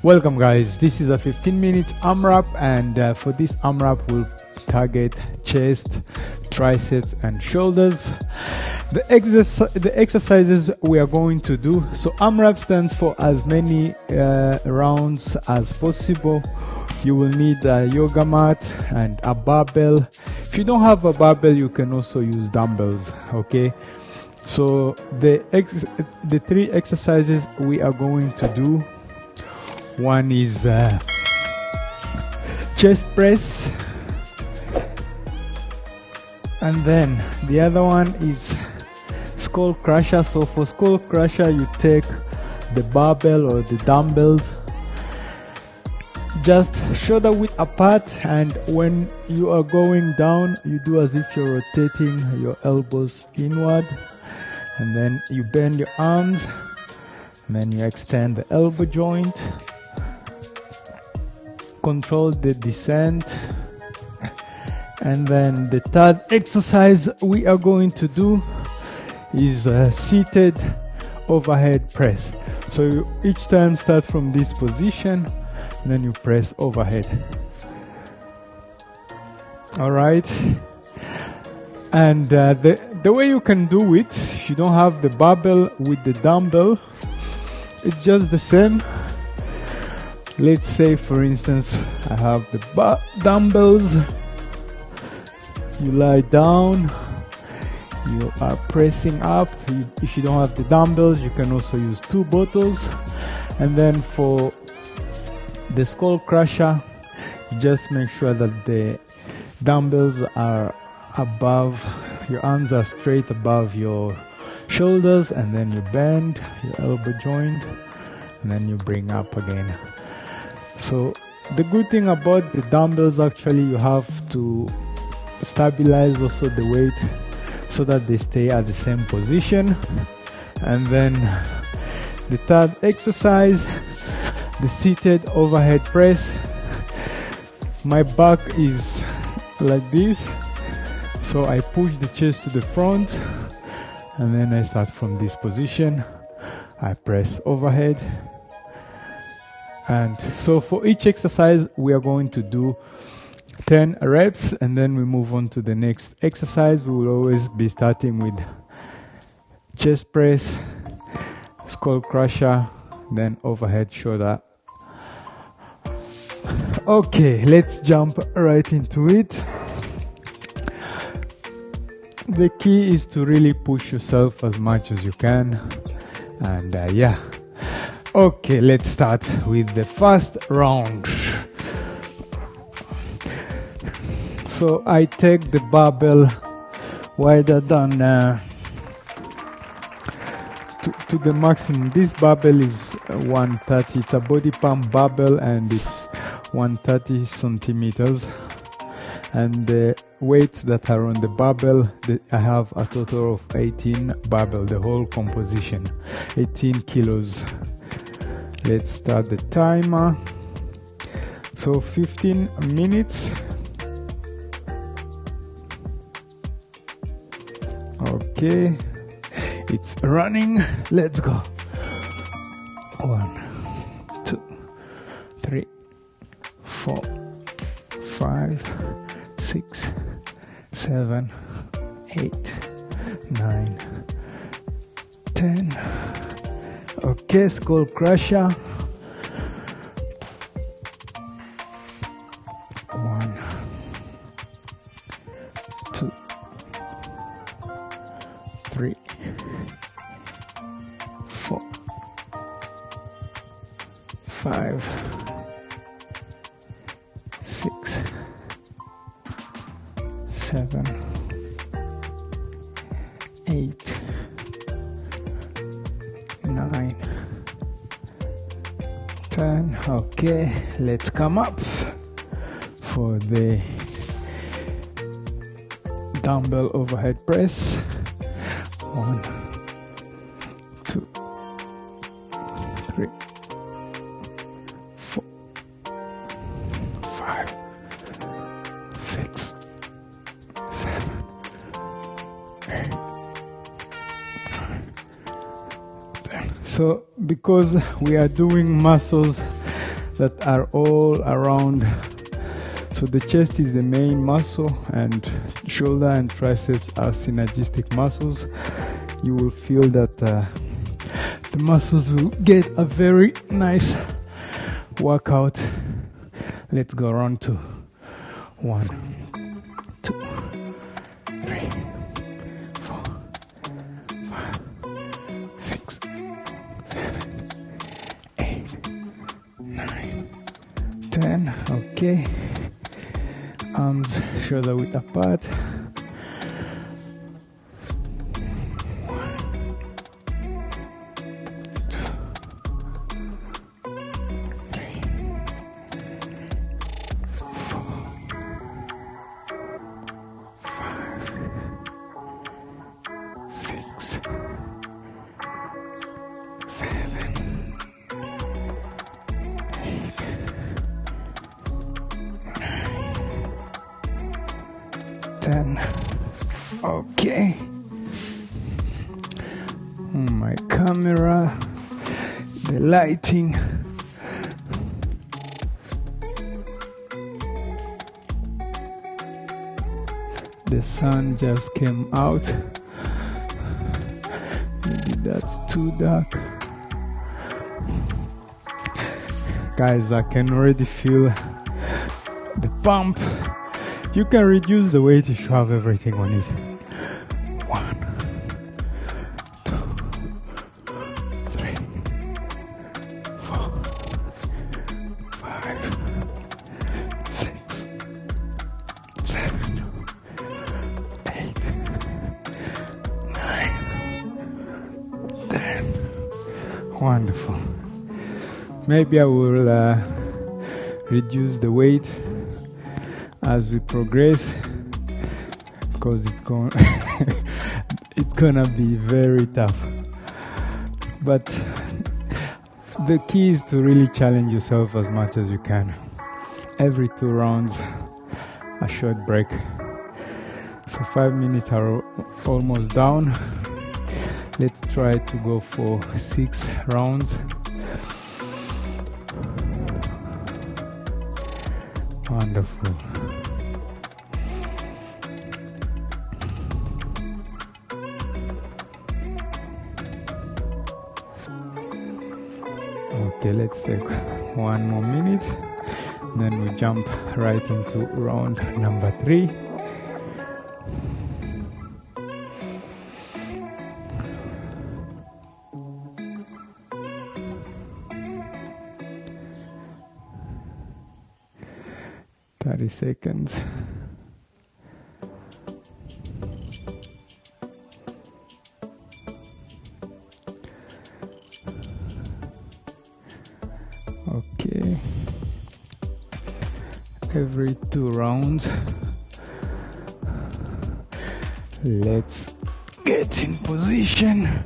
Welcome guys, this is a 15 minutes AMRAP, and for this AMRAP we'll target chest, triceps and shoulders. The exercises we are going to do, so AMRAP stands for as many rounds as possible. You will need a yoga mat and a barbell. If you don't have a barbell, you can also use dumbbells, okay? So the three exercises we are going to do, one is chest press, and then the other one is skull crusher. So for skull crusher, you take the barbell or the dumbbells just shoulder width apart, and when you are going down, you do as if you're rotating your elbows inward, and then you bend your arms, and then you extend the elbow joint. Control the descent. And then the third exercise we are going to do is seated overhead press. So you each time start from this position, and then you press overhead. All right. And the way you can do it, if you don't have the barbell with the dumbbell, it's just the same. Let's say, for instance, I have the dumbbells. You lie down, you are pressing up. If you don't have the dumbbells, you can also use 2 bottles. And then for the skull crusher, you just make sure that the dumbbells are above, your arms are straight above your shoulders, and then you bend your elbow joint, and then you bring up again. So the good thing about the dumbbells, actually, you have to stabilize also the weight so that they stay at the same position. And then the third exercise, the seated overhead press. My back is like this, so I push the chest to the front, and then I start from this position. I press overhead. And so for each exercise, we are going to do 10 reps, and then we move on to the next exercise. We will always be starting with chest press, skull crusher, then overhead shoulder. Okay, let's jump right into it. The key is to really push yourself as much as you can, and yeah. Okay, let's start with the first round. So I take the barbell wider than to the maximum. This barbell is 130. It's a body pump barbell, and it's 130 centimeters. And the weights that are on the barbell, I have a total of 18 barbell, the whole composition, 18 kilos. Let's start the timer. So 15 minutes. Okay, it's running. Let's go. 1, 2, 3, 4, 5, 6, 7, 8, 9, 10. Okay, skull crusher. 1, 2, 3, 4, 5, 6, 7, 8, 9, 10. Okay, let's come up for the dumbbell overhead press. 1, 2, 3, 4, 5, 6, 7, 8, 9, 10. So because we are doing muscles that are all around. So the chest is the main muscle, and shoulder and triceps are synergistic muscles. You will feel that the muscles will get a very nice workout. Let's go around to 1, 2, 3, 4, 5, 6, 7, 8, 9, 10. Okay. Arms shoulder width apart. 1, 2, 3, 4, 5, 6, 7, 8, 10. Okay. My camera, the lighting. The sun just came out. Maybe that's too dark. Guys, I can already feel the pump. You can reduce the weight if you have everything on it. 1, 2, 3, 4, 5, 6, 7, 8, 9, 10. Wonderful. Maybe I will reduce the weight as we progress, because it's gonna be very tough. But the key is to really challenge yourself as much as you can. Every 2 rounds, a short break. So 5 minutes are almost down. Let's try to go for 6 rounds. Wonderful. Okay, let's take 1 more minute, then we jump right into round number 3. Seconds. Okay. Every 2 rounds. Let's get in position.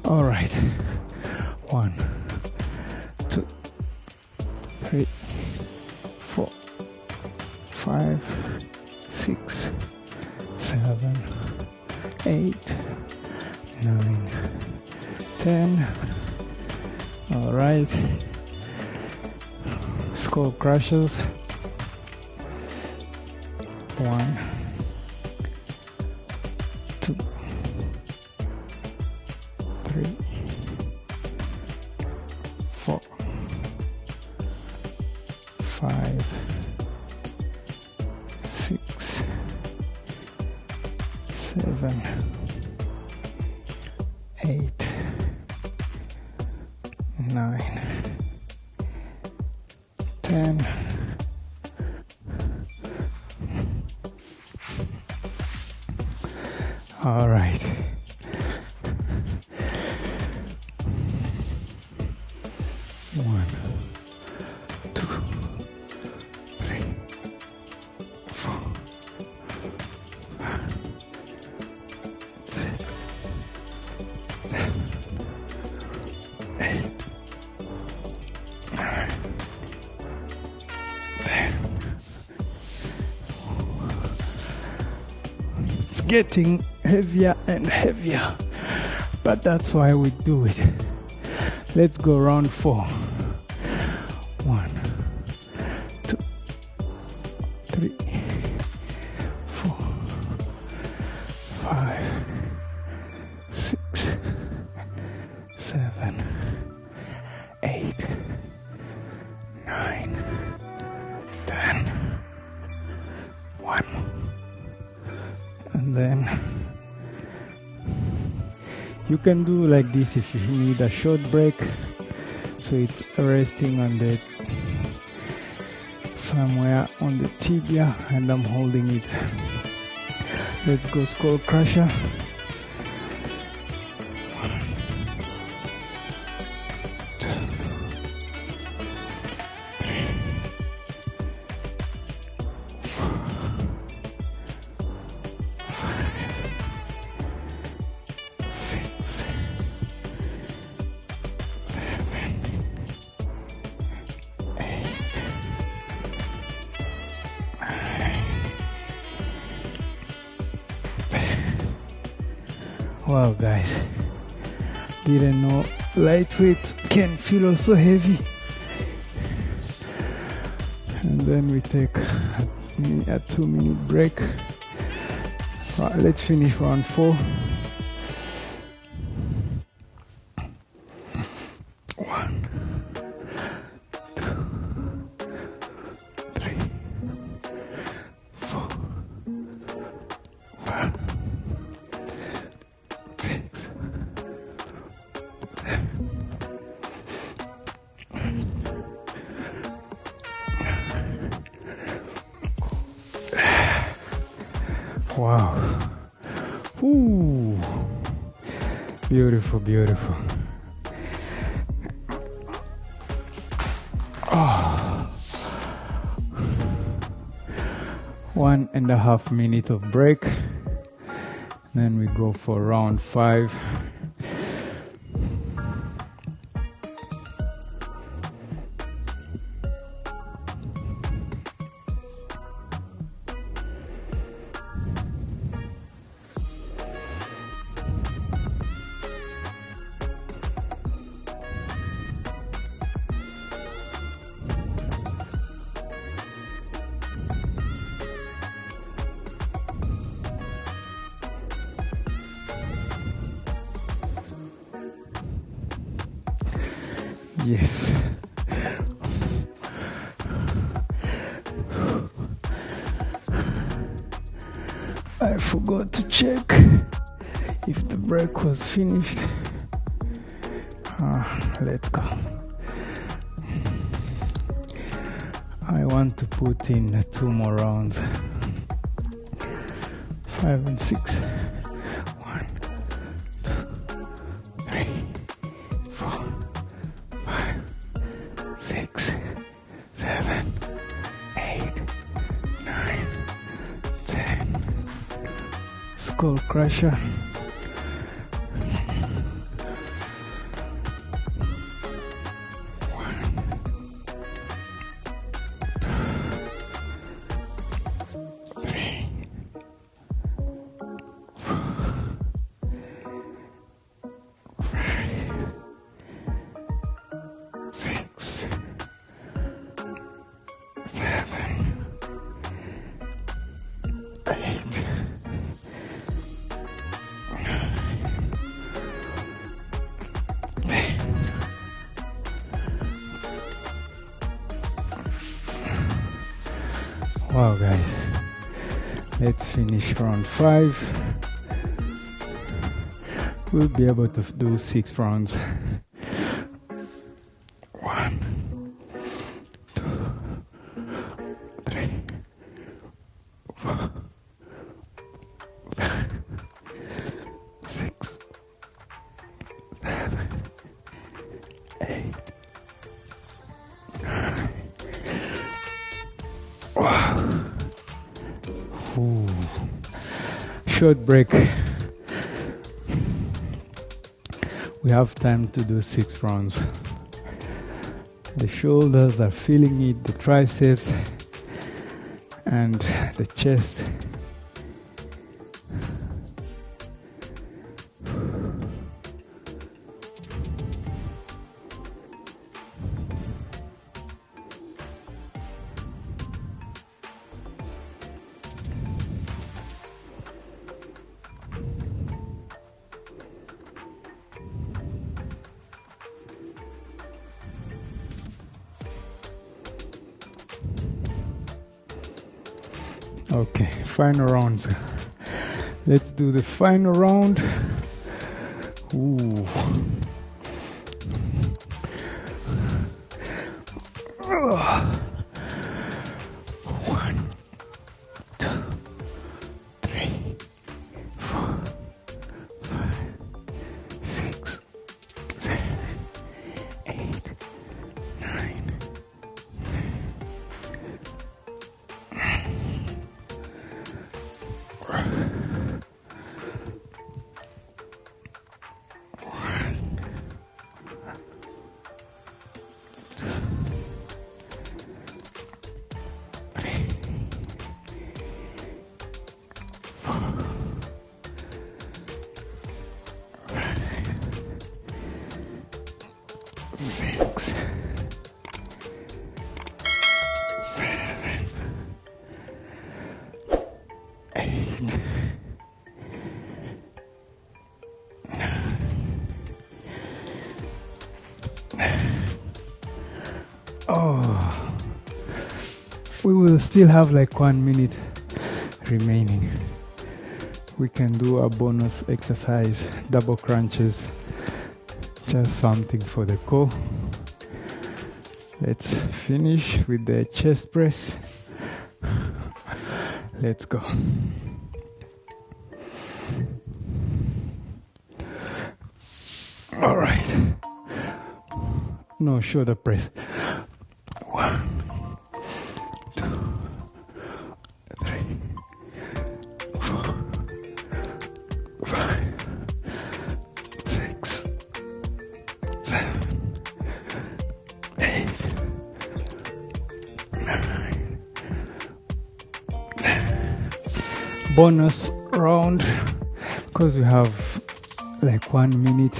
All right. 1, 2, 3, 4, 5, 6, 7, 8, 9, 10. All right. Skull crushes. 1, 2, 3, 4, 5, 6, 7, 8, 9, 10. All right. One, 2, 3, 4, 5, 6, 7, 8, 9, 10. It's getting heavier and heavier, but that's why we do it. Let's go round 4. 1, 2, 3, 4, 5, 6, 7, 8, 9, 10. 1. And then you can do like this if you need a short break, so it's resting on the somewhere on the tibia and I'm holding it. Let's go skull crusher. 1, 2, 3, 4, 5, 6, 7, 8, 9, 10. Wow, guys, didn't know lightweight can feel also heavy. And then we take a 2-minute break. Let's finish round 4. 1, 2, 3, 4, 5, 6, 7. Wow. Ooh. Beautiful, beautiful. Oh. 1.5 minutes of break. Then we go for round 5. Yes. I forgot to check if the break was finished. Let's go. I want to put in 2 more rounds. 5 and 6. 1, 2, 3, 4, 5, 6, 7, 8, 9, 10. Skull crusher. 1, 2, 3, 4, 5, 6, 7, 8, 9, 10. Wow, guys, let's finish round 5. We'll be able to do 6 rounds. 1, 2, 3, 4, 5, 6, 7, 8, 9. Wow. Ooh. Short break. We have time to do 6 rounds. The shoulders are feeling it, the triceps and the chest. Okay, final rounds. Let's do the final round. Ooh. One, two, three, 4, 5, 6, 7, 8, 9. Six, 7, 8, 9. Oh, we will still have like 1 minute remaining. We can do a bonus exercise, double crunches, just something for the core. Let's finish with the chest press. Let's go. All right. No, shoulder press. 1, 2, 3, 4, 5, 6, 7, 8, 9, 10. Bonus round, because we have like 1 minute.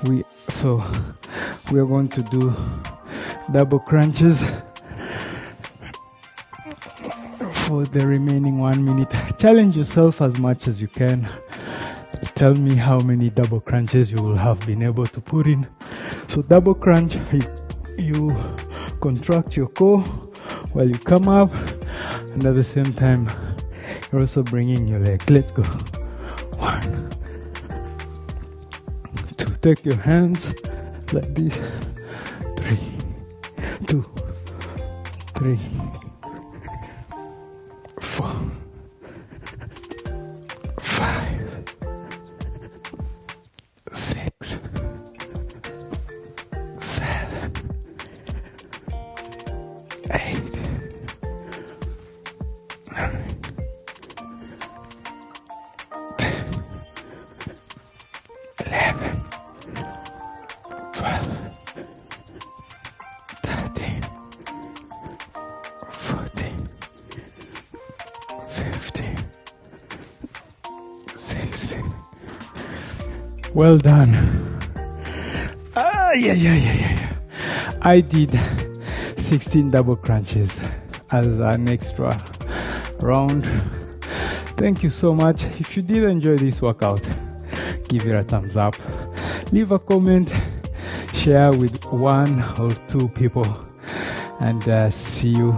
We are going to do double crunches for the remaining 1 minute. Challenge yourself as much as you can. Tell me how many double crunches you will have been able to put in. So double crunch, you contract your core while you come up, and at the same time you're also bringing your legs. Let's go. 1, 2, take your hands like this. 3, 2, 3, 4, 5, 6, 7, 8, 9, 10, 11, 12, 13, 14, 15, 16. Well done. Yeah. I did 16 double crunches as an extra round. Thank you so much. If you did enjoy this workout, give it a thumbs up. Leave a comment, share with 1 or 2 people, and see you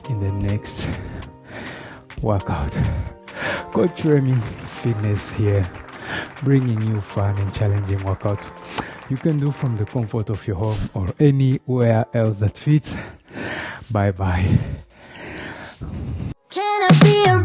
in the next workout. Coach Remmy Fitness here, bringing you fun and challenging workouts you can do from the comfort of your home or anywhere else that fits. Bye bye. Can I be a